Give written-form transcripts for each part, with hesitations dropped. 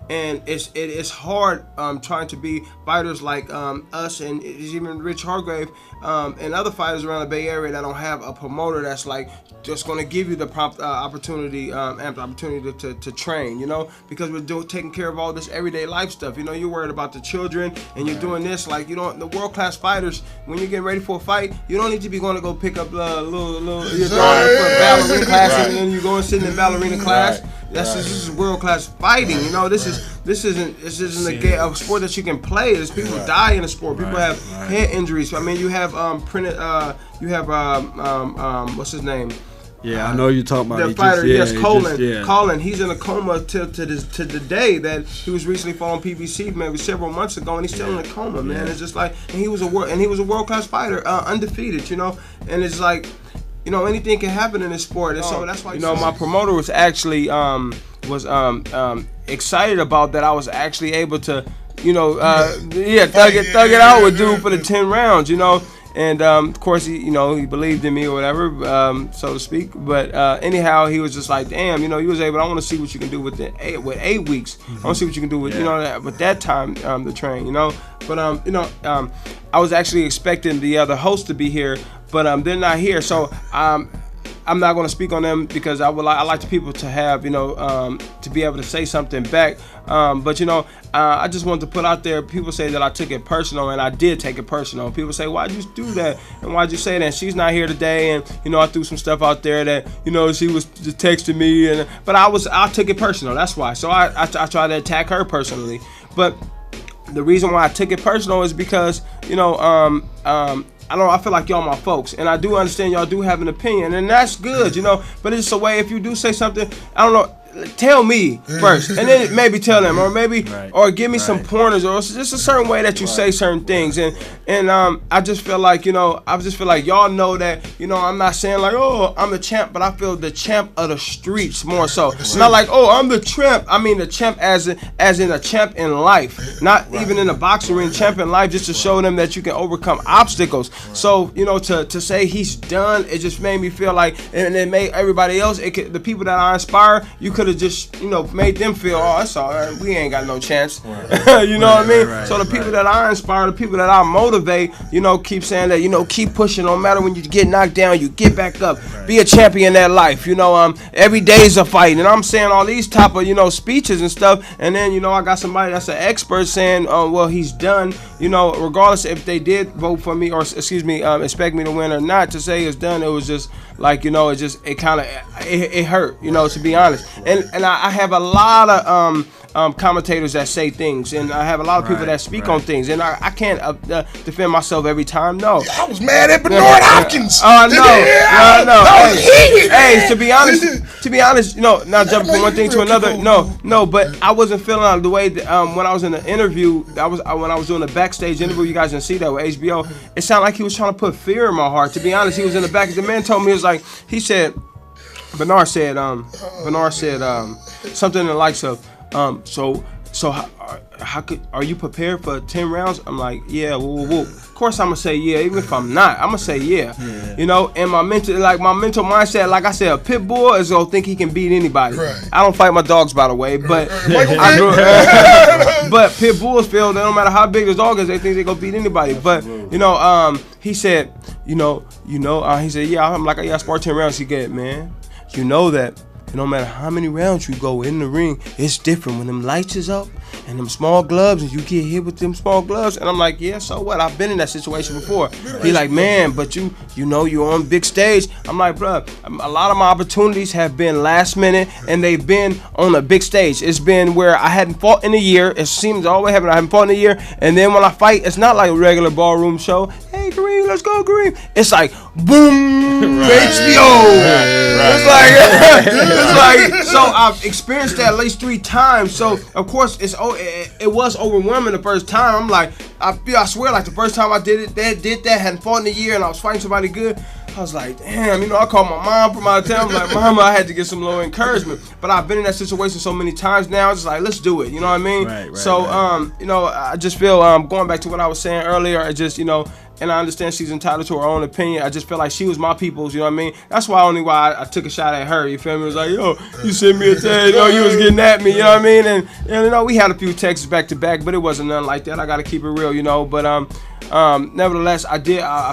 And it's hard trying to be fighters like us and even Rich Hargrave and other fighters around the Bay Area that don't have a promoter that's like just going to give you the prompt opportunity to train, you know, because we're taking care of all this everyday life stuff. You know, you're worried about the children and you're doing this, like, you know, the world-class fighters, when you're getting ready for a fight, you don't need to be going to go pick up little you're going for ballerina class and then you go and sit in the ballerina class. This is world class fighting. You know, this isn't a sport that you can play. There's people die in the sport. People have head injuries. I mean, you have what's his name? Yeah, I know you're talking about the fighter. Colin. Colin. He's in a coma to the day that he was recently fought on PBC maybe several months ago, and he's still in a coma, man. It's just like, and he was a world class fighter, undefeated. You know, and it's like, you know, anything can happen in this sport, and so that's why, you know, my promoter was actually excited about that. I was actually able to, you know, thug it out with dude for the 10 rounds, you know, and of course he believed in me or whatever, so to speak. But anyhow, he was just like, damn, you know, he was able. I want to see what you can do with 8 weeks. I want to see what you can do with, you know, with that time to train, you know. But I was actually expecting the other host to be here, but they're not here, so I'm not going to speak on them because I like the people to have, you know, to be able to say something back. But, you know, I just wanted to put out there, people say that I took it personal, and I did take it personal. People say, why'd you do that? And why'd you say that? She's not here today, and, you know, I threw some stuff out there that, you know, she was just texting me, but I took it personal. That's why. So I tried to attack her personally. But the reason why I took it personal is because, you know, I feel like y'all my folks, and I do understand y'all do have an opinion, and that's good, you know. But it's a way, if you do say something, I don't know, tell me first, and then maybe tell them, or maybe, or give me some pointers, or just a certain way that you say certain things, and I just feel like, you know, y'all know that, you know, I'm not saying like, oh, I'm the champ, but I feel the champ of the streets more so. It's not like, oh, I'm the champ. I mean the champ as in a champ in life, not even in a boxing ring, champ in life, just to show them that you can overcome obstacles. So, you know, to say he's done, it just made me feel like, and it made everybody else, the people that I inspire, you could have just, you know, made them feel, oh, that's all right, we ain't got no chance. You know what I mean? So the people that I inspire, the people that I motivate, you know, keep saying that, you know, keep pushing, no matter when you get knocked down, you get back up, be a champion in that life, you know, every day's a fight. And I'm saying all these type of, you know, speeches and stuff, and then, you know, I got somebody that's an expert saying, well, he's done, you know, regardless if they did vote for me or, expect me to win or not, to say it's done, it was just like, you know, it hurt, you know, to be honest. And I have a lot of commentators that say things, and I have a lot of people that speak on things, and I can't defend myself every time. No, I was mad at Bernard Hopkins. No. Hey, to be honest, you know, not jumping from one thing to another. No, but I wasn't feeling the way that, when I was in the interview. When I was doing the backstage interview, you guys didn't see that with HBO. It sounded like he was trying to put fear in my heart. To be honest, he was in the back. The man told me, Bernard said something in the likes of, so are you prepared for 10 rounds? I'm like, yeah, woo. Of course I'm gonna say yeah, even if I'm not, I'm gonna say yeah. You know, and my mental mindset, like I said, a pit bull is gonna think he can beat anybody. I don't fight my dogs, by the way, but but pit bulls feel that no matter how big the dog is, they think they gonna beat anybody. But you know, he said, he said, yeah, I'm like, yeah, I spar 10 rounds. He get, man, you know that no matter how many rounds you go in the ring, it's different when them lights is up and them small gloves and you get hit with them small gloves. And I'm like, yeah, so what? I've been in that situation before. He like, man, but you know you're on big stage. I'm like, bruh, a lot of my opportunities have been last minute, and they've been on a big stage. It's been where I hadn't fought in a year. It seems always happening. I haven't fought in a year, and then when I fight, it's not like a regular ballroom show. Hey, Kareem, let's go, Kareem. It's like, boom, HBO. It's like, so I've experienced that at least 3 times. So of course it was overwhelming the first time. I'm like, I swear, like the first time I did that, hadn't fought in a year, and I was fighting somebody good. I was like, damn, you know, I called my mom from out of town. I'm like, Mama, I had to get some little encouragement. But I've been in that situation so many times now. It's just like, let's do it. You know what I mean? You know, I just feel, going back to what I was saying earlier, I just, you know, and I understand she's entitled to her own opinion. I just feel like she was my people's, you know what I mean? That's why I took a shot at her, you feel me? It was like, yo, you sent me a text, yo, you was getting at me, you know what I mean? And you know, we had a few texts back to back, but it wasn't nothing like that. I gotta keep it real, you know. But nevertheless, I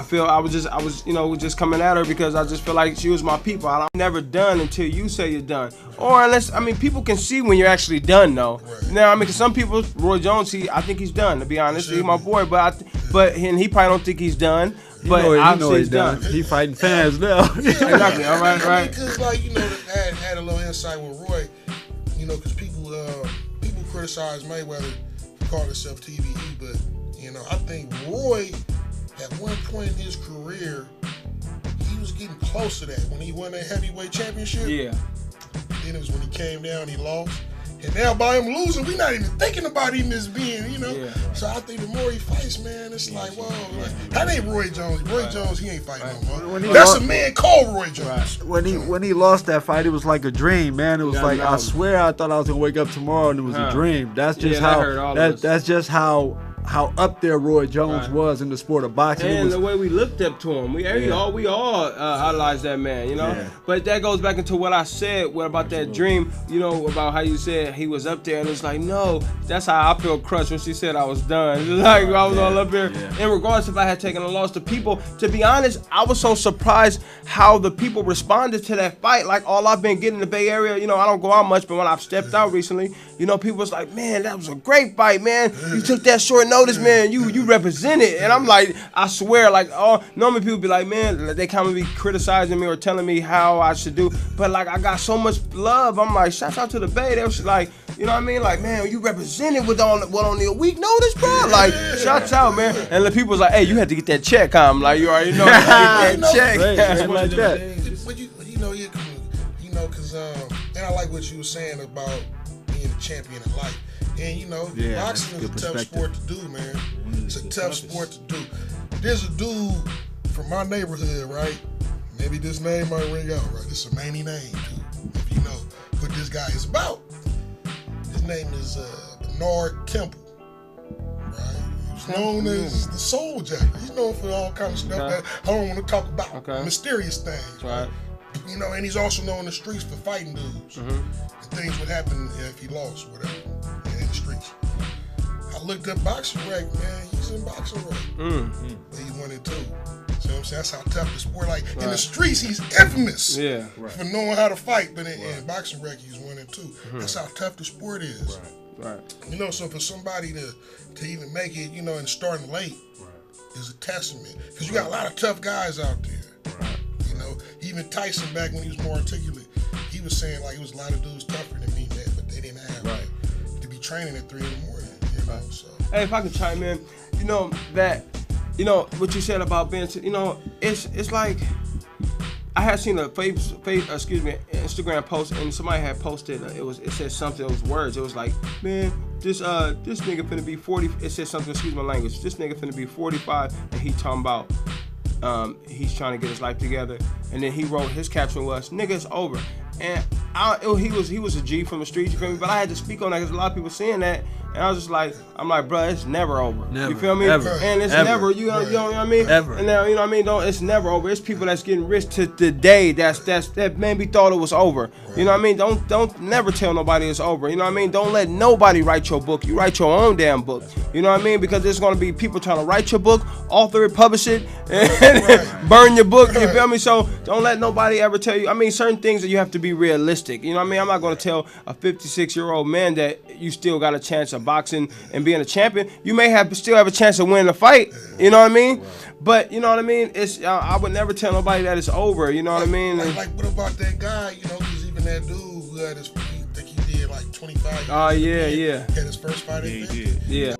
feel I was just coming at her because I just feel like she was my people. I'm never done until you say you're done. Or unless, I mean, people can see when you're actually done, though. Right. Now, I mean, 'cause some people, Roy Jones, I think he's done, to be honest. He's my boy, but he probably don't think he's done. But I know he's done. He fighting fans now. Exactly. All right. Because, like, you know, had a little insight with Roy, you know, because people criticize Mayweather for calling himself TVE, but, you know, I think Roy, at one point in his career, he was getting close to that when he won that heavyweight championship. Yeah. Then it was when he came down, he lost. And now by him losing, we're not even thinking about him as being, you know. Yeah. So I think the more he fights, man, it's like, whoa, like, that ain't Roy Jones. Roy Jones, he ain't fighting no more. That's a man called Roy Jones. When he lost that fight, it was like a dream, man. It was like, I swear I thought I was gonna wake up tomorrow and it was a dream. That's just that's just how up there Roy Jones was in the sport of boxing. And the way we looked up to him, we all idolized that man, you know. Yeah. But that goes back into what I said about that dream, you know, about how you said he was up there, and it's like, no, that's how I feel crushed when she said I was done. It's like I was all up here. Yeah. And regardless if I had taken a loss, the people, to be honest, I was so surprised how the people responded to that fight. Like all I've been getting in the Bay Area, you know, I don't go out much, but when I've stepped out recently, you know, people was like, man, that was a great fight, man. You took that short notice, man. You represent it. And I'm like, I swear, like, normally people be like, man, they kind of be criticizing me or telling me how I should do. But like, I got so much love. I'm like, shouts out to the Bay. They was like, you know what I mean? Like, man, you represented with only a week notice, bro. Like, shouts out, man. And the people was like, hey, you had to get that check. I'm like, you already know, get that check. Right, like that. But you know, because and I like what you were saying about being a champion in life. And you know, boxing is a tough sport to do, man. It's a tough sport to do. There's a dude from my neighborhood, right? Maybe this name might ring out, right? This is a manny name, too, if you know what this guy is about. His name is Bernard Temple, right? He's known as the Soul Jacker. He's known for all kinds of stuff that I don't want to talk about. Mysterious things, right? You know, and he's also known in the streets for fighting dudes. And things would happen if he lost, whatever, in the streets. I looked up boxing rec, man. He's in boxing rec. But he won it too. See what I'm saying? That's how tough the sport. Like in the streets, he's infamous for knowing how to fight. But in boxing rec, he's winning too. That's how tough the sport is. Right. You know, so for somebody to even make it, you know, and starting late is a testament. Because you got a lot of tough guys out there. You know, even Tyson back when he was more articulate, he was saying like it was a lot of dudes tougher than me, man, but they didn't have like, to be training at 3 in the morning. You know, so. Hey, if I could chime in, you know that, you know what you said about being, you know, it's like I had seen a Instagram post, and somebody had posted it said something. It was words. It was like, man, this nigga finna be 40. It said something. Excuse my language. This nigga finna be 45, and he talking about. He's trying to get his life together, and then he wrote his caption was "Nigga, it's over." And he was a G from the streets, you feel me? But I had to speak on that because a lot of people seeing that, and I was just like, bro, it's never over. Never, you feel me? Ever, and it's ever. never, you know what I mean? Ever. And now, you know what I mean? It's never over. It's people that's getting rich to the day that maybe thought it was over. You know what I mean? Don't never tell nobody it's over. You know what I mean? Don't let nobody write your book. You write your own damn book. You know what I mean? Because there's gonna be people trying to write your book, author it, publish it, and burn your book. You feel me? So don't let nobody ever tell you. I mean, certain things that you have to be realistic. You know what I mean? I'm not gonna tell a 56-year-old man that you still got a chance of boxing and being a champion. You may still have a chance of winning a fight. You know what I mean? But you know what I mean? It's I would never tell nobody that it's over. You know what I mean? Like what about that guy? You know, because even that dude who had his, I think he did like 25 years. Oh yeah. Had his first fight. Yeah.